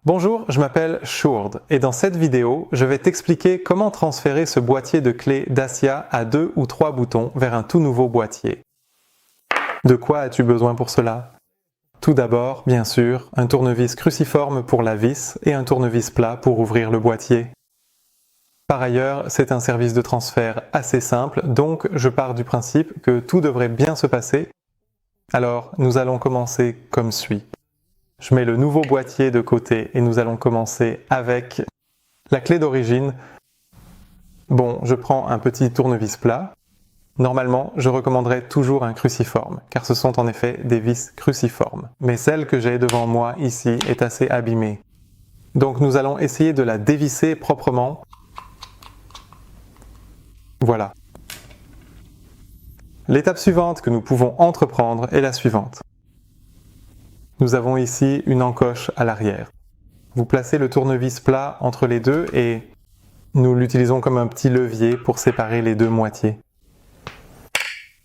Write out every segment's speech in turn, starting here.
Bonjour, je m'appelle Sjoerd et dans cette vidéo, je vais t'expliquer comment transférer ce boîtier de clés Dacia à 2 ou 3 boutons vers un tout nouveau boîtier. De quoi as-tu besoin pour cela? Tout d'abord, bien sûr, un tournevis cruciforme pour la vis et un tournevis plat pour ouvrir le boîtier. Par ailleurs, c'est un service de transfert assez simple, donc je pars du principe que tout devrait bien se passer. Alors, nous allons commencer comme suit. Je mets le nouveau boîtier de côté et nous allons commencer avec la clé d'origine. Bon, je prends un petit tournevis plat. Normalement, je recommanderais toujours un cruciforme, car ce sont en effet des vis cruciformes. Mais celle que j'ai devant moi ici est assez abîmée. Donc nous allons essayer de la dévisser proprement. Voilà. L'étape suivante que nous pouvons entreprendre est la suivante. Nous avons ici une encoche à l'arrière. Vous placez le tournevis plat entre les deux et nous l'utilisons comme un petit levier pour séparer les deux moitiés.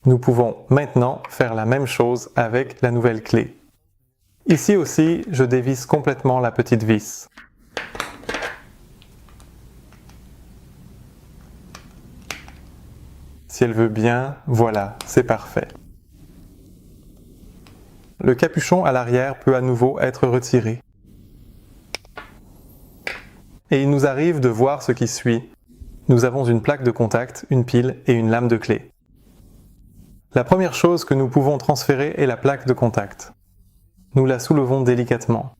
Nous pouvons maintenant faire la même chose avec la nouvelle clé. Ici aussi, je dévisse complètement la petite vis. Si elle veut bien, voilà, c'est parfait. Le capuchon à l'arrière peut à nouveau être retiré. Et il nous arrive de voir ce qui suit. Nous avons une plaque de contact, une pile et une lame de clé. La première chose que nous pouvons transférer est la plaque de contact. Nous la soulevons délicatement.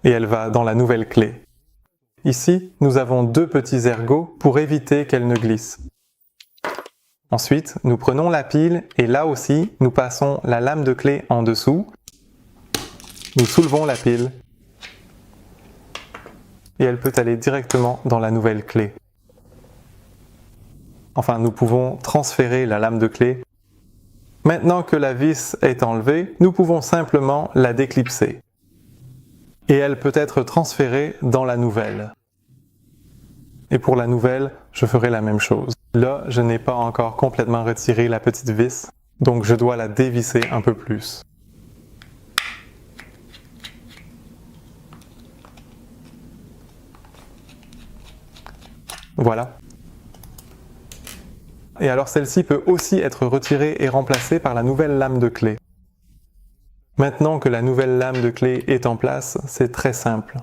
Et elle va dans la nouvelle clé. Ici, nous avons deux petits ergots pour éviter qu'elle ne glisse. Ensuite, nous prenons la pile et là aussi, nous passons la lame de clé en dessous. Nous soulevons la pile et elle peut aller directement dans la nouvelle clé. Enfin, nous pouvons transférer la lame de clé. Maintenant que la vis est enlevée, nous pouvons simplement la déclipser. Et elle peut être transférée dans la nouvelle. Et pour la nouvelle, je ferai la même chose. Là, je n'ai pas encore complètement retiré la petite vis, donc je dois la dévisser un peu plus. Voilà. Et alors celle-ci peut aussi être retirée et remplacée par la nouvelle lame de clé. Maintenant que la nouvelle lame de clé est en place, c'est très simple.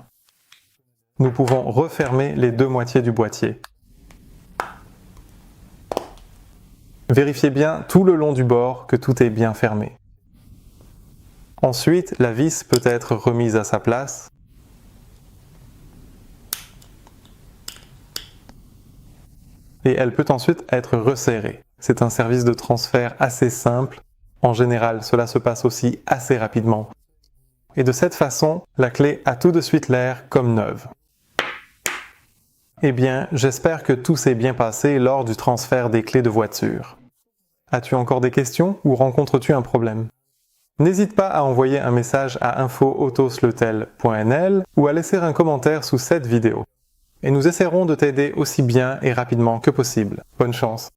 Nous pouvons refermer les deux moitiés du boîtier. Vérifiez bien tout le long du bord que tout est bien fermé. Ensuite, la vis peut être remise à sa place. Et elle peut ensuite être resserrée. C'est un service de transfert assez simple. En général, cela se passe aussi assez rapidement. Et de cette façon, la clé a tout de suite l'air comme neuve. Eh bien, j'espère que tout s'est bien passé lors du transfert des clés de voiture. As-tu encore des questions ou rencontres-tu un problème? N'hésite pas à envoyer un message à info-autosletel.nl ou à laisser un commentaire sous cette vidéo. Et nous essaierons de t'aider aussi bien et rapidement que possible. Bonne chance!